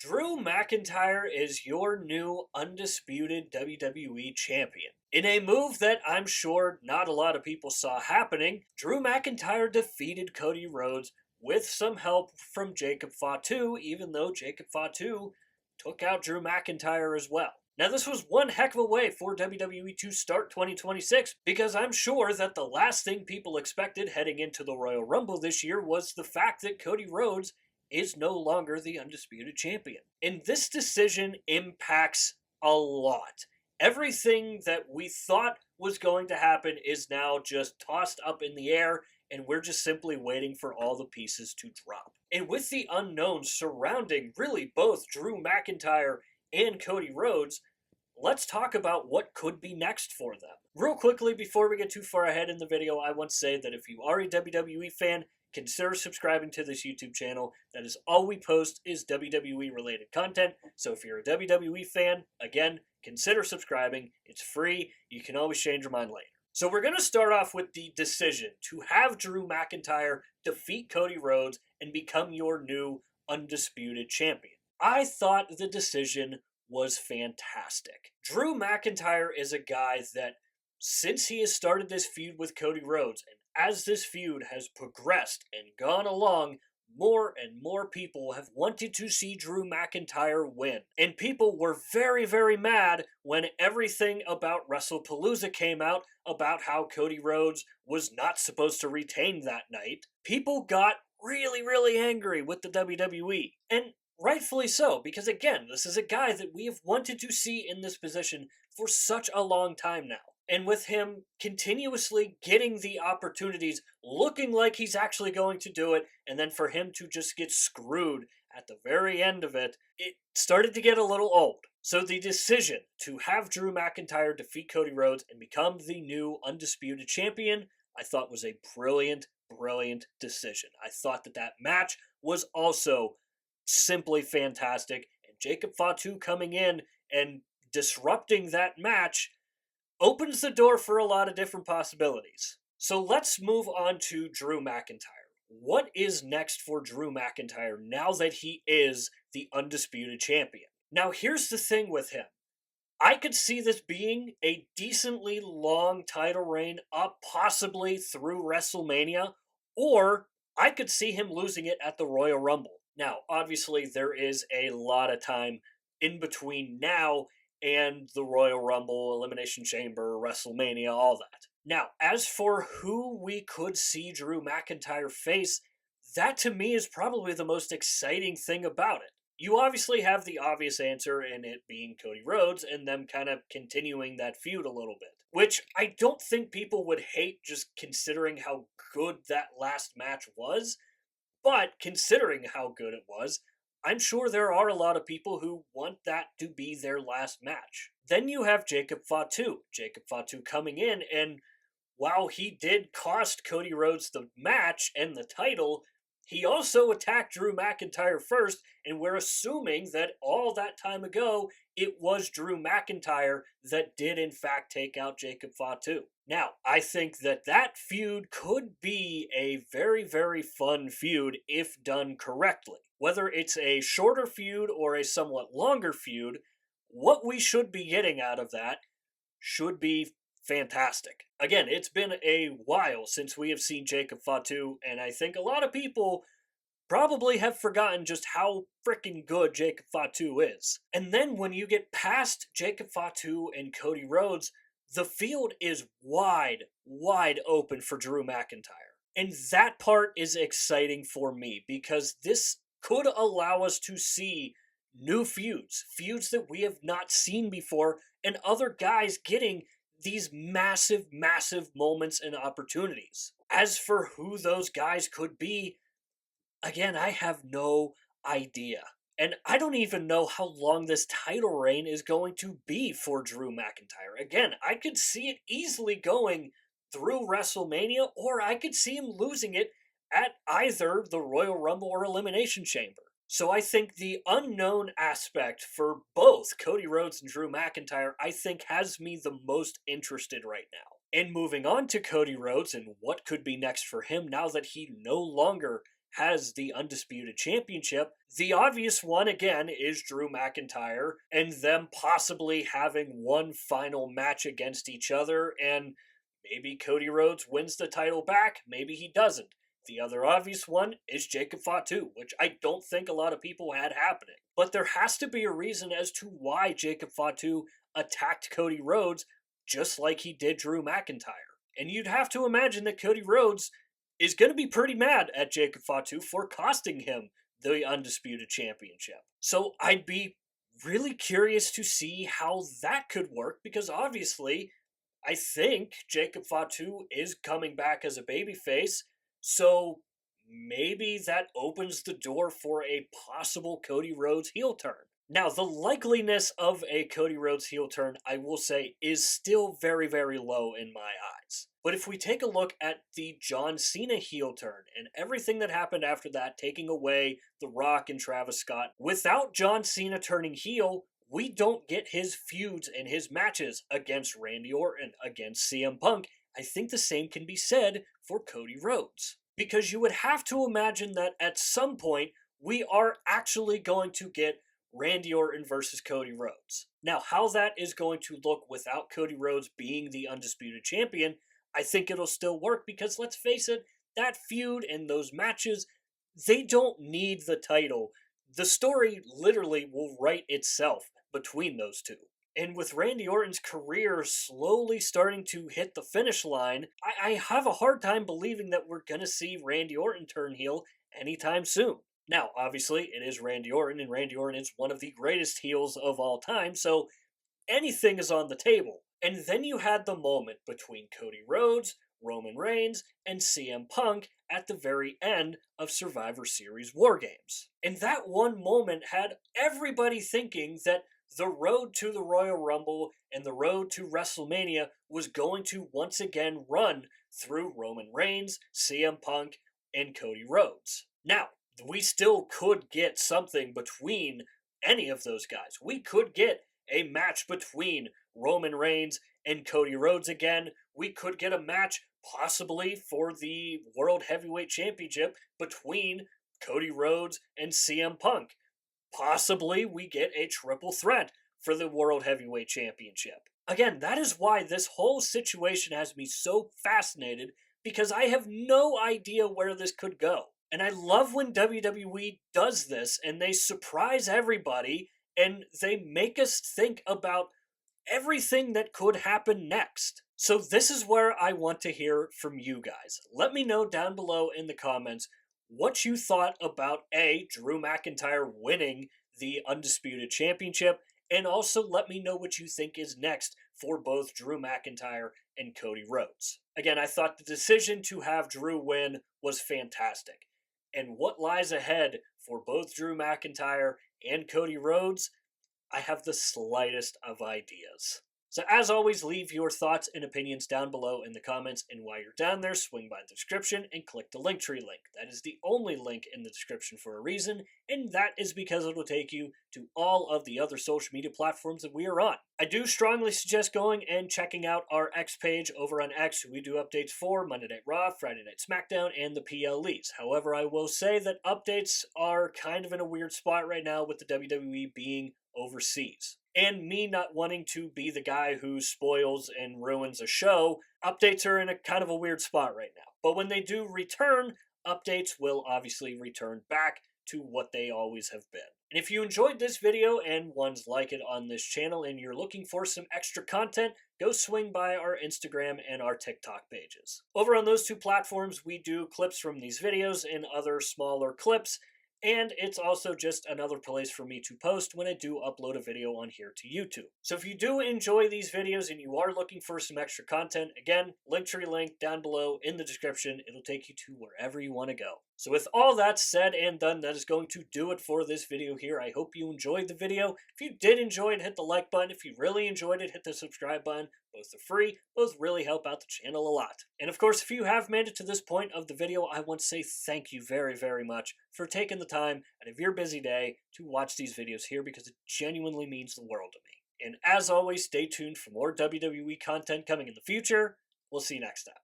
Drew McIntyre is your new undisputed WWE champion. In a move that I'm sure not a lot of people saw happening, Drew McIntyre defeated Cody Rhodes with some help from Jacob Fatu, even though Jacob Fatu took out Drew McIntyre as well. Now, this was one heck of a way for WWE to start 2026 because I'm sure that the last thing people expected heading into the Royal Rumble this year was the fact that Cody Rhodes is no longer the undisputed champion. And this decision impacts a lot. Everything that we thought was going to happen is now just tossed up in the air, and we're just simply waiting for all the pieces to drop. And with the unknown surrounding really both Drew McIntyre and Cody Rhodes, let's talk about what could be next for them. Real quickly, before we get too far ahead in the video, I want to say that if you are a WWE fan, consider subscribing to this YouTube channel. That is all we post is WWE related content. So if you're a WWE fan, again, consider subscribing. It's free. You can always change your mind later. So we're going to start off with the decision to have Drew McIntyre defeat Cody Rhodes and become your new undisputed champion. I thought the decision was fantastic. Drew McIntyre is a guy that, since he has started this feud with Cody Rhodes, and as this feud has progressed and gone along, more and more people have wanted to see Drew McIntyre win. And people were very, very mad when everything about WrestlePalooza came out about how Cody Rhodes was not supposed to retain that night. People got really, really angry with the WWE. And rightfully so, because again, this is a guy that we have wanted to see in this position for such a long time now. And with him continuously getting the opportunities, looking like he's actually going to do it, and then for him to just get screwed at the very end of it, it started to get a little old. So the decision to have Drew McIntyre defeat Cody Rhodes and become the new undisputed champion, I thought was a brilliant, brilliant decision. I thought that that match was also simply fantastic, and Jacob Fatu coming in and disrupting that match opens the door for a lot of different possibilities. So let's move on to Drew McIntyre. What is next for Drew McIntyre now that he is the undisputed champion? Now, here's the thing with him. I could see this being a decently long title reign up possibly through WrestleMania, or I could see him losing it at the Royal Rumble. Now, obviously, there is a lot of time in between now and the Royal Rumble, Elimination Chamber, WrestleMania, all that. Now, as for who we could see Drew McIntyre face, that to me is probably the most exciting thing about it. You obviously have the obvious answer in it being Cody Rhodes and them kind of continuing that feud a little bit, which I don't think people would hate just considering how good that last match was. But considering how good it was, I'm sure there are a lot of people who want that to be their last match. Then you have Jacob Fatu. Jacob Fatu coming in, and while he did cost Cody Rhodes the match and the title, he also attacked Drew McIntyre first, and we're assuming that all that time ago, it was Drew McIntyre that did in fact take out Jacob Fatu. Now, I think that that feud could be a very, very fun feud if done correctly. Whether it's a shorter feud or a somewhat longer feud, what we should be getting out of that should be fantastic. Again, it's been a while since we have seen Jacob Fatu, and I think a lot of people probably have forgotten just how freaking good Jacob Fatu is. And then when you get past Jacob Fatu and Cody Rhodes, the field is wide, wide open for Drew McIntyre. And that part is exciting for me because this could allow us to see new feuds that we have not seen before, and other guys getting these massive, massive moments and opportunities. As for who those guys could be, again, I have no idea. And I don't even know how long this title reign is going to be for Drew McIntyre. Again, I could see it easily going through WrestleMania, or I could see him losing it at either the Royal Rumble or Elimination Chamber. So I think the unknown aspect for both Cody Rhodes and Drew McIntyre, I think has me the most interested right now. And moving on to Cody Rhodes and what could be next for him now that he no longer has the Undisputed Championship. The obvious one, again, is Drew McIntyre and them possibly having one final match against each other, and maybe Cody Rhodes wins the title back, maybe he doesn't. The other obvious one is Jacob Fatu, which I don't think a lot of people had happening. But there has to be a reason as to why Jacob Fatu attacked Cody Rhodes just like he did Drew McIntyre. And you'd have to imagine that Cody Rhodes is going to be pretty mad at Jacob Fatu for costing him the Undisputed Championship. So I'd be really curious to see how that could work, because obviously I think Jacob Fatu is coming back as a babyface, so maybe that opens the door for a possible Cody Rhodes heel turn. Now, the likeliness of a Cody Rhodes heel turn, I will say, is still very, very low in my eyes. But if we take a look at the John Cena heel turn and everything that happened after that, taking away The Rock and Travis Scott, without John Cena turning heel, we don't get his feuds and his matches against Randy Orton, against CM Punk. I think the same can be said for Cody Rhodes. Because you would have to imagine that at some point, we are actually going to get Randy Orton versus Cody Rhodes. Now, how that is going to look without Cody Rhodes being the Undisputed Champion, I think it'll still work, because let's face it, that feud and those matches, they don't need the title. The story literally will write itself between those two. And with Randy Orton's career slowly starting to hit the finish line, I have a hard time believing that we're going to see Randy Orton turn heel anytime soon. Now, obviously, it is Randy Orton, and Randy Orton is one of the greatest heels of all time, so anything is on the table. And then you had the moment between Cody Rhodes, Roman Reigns, and CM Punk at the very end of Survivor Series War Games. And that one moment had everybody thinking that the road to the Royal Rumble and the road to WrestleMania was going to once again run through Roman Reigns, CM Punk, and Cody Rhodes. Now, we still could get something between any of those guys. We could get a match between Roman Reigns and Cody Rhodes again. We could get a match possibly for the World Heavyweight Championship between Cody Rhodes and CM Punk. Possibly we get a triple threat for the World Heavyweight Championship. Again, that is why this whole situation has me so fascinated, because I have no idea where this could go. And I love when WWE does this and they surprise everybody and they make us think about everything that could happen next. So this is where I want to hear from you guys. Let me know down below in the comments what you thought about Drew McIntyre winning the Undisputed Championship, and also let me know what you think is next for both Drew McIntyre and Cody Rhodes. Again, I thought the decision to have Drew win was fantastic. And what lies ahead for both Drew McIntyre and Cody Rhodes, I have the slightest of ideas. So as always, leave your thoughts and opinions down below in the comments, and while you're down there, swing by the description and click the Linktree link. That is the only link in the description for a reason, and that is because it will take you to all of the other social media platforms that we are on. I do strongly suggest going and checking out our X page over on X. We do updates for Monday Night Raw, Friday Night SmackDown, and the PLEs. However, I will say that updates are kind of in a weird spot right now with the WWE being overseas. And me not wanting to be the guy who spoils and ruins a show, updates are in a kind of a weird spot right now. But when they do return, updates will obviously return back to what they always have been. And if you enjoyed this video and ones like it on this channel and you're looking for some extra content, go swing by our Instagram and our TikTok pages. Over on those two platforms, we do clips from these videos and other smaller clips, and it's also just another place for me to post when I do upload a video on here to YouTube. So if you do enjoy these videos and you are looking for some extra content, again, Linktree link down below in the description. It'll take you to wherever you want to go. So with all that said and done, that is going to do it for this video here. I hope you enjoyed the video. If you did enjoy it, hit the like button. If you really enjoyed it, hit the subscribe button. Both are free. Both really help out the channel a lot. And of course, if you have made it to this point of the video, I want to say thank you very, very much for taking the time out of your busy day to watch these videos here, because it genuinely means the world to me. And as always, stay tuned for more WWE content coming in the future. We'll see you next time.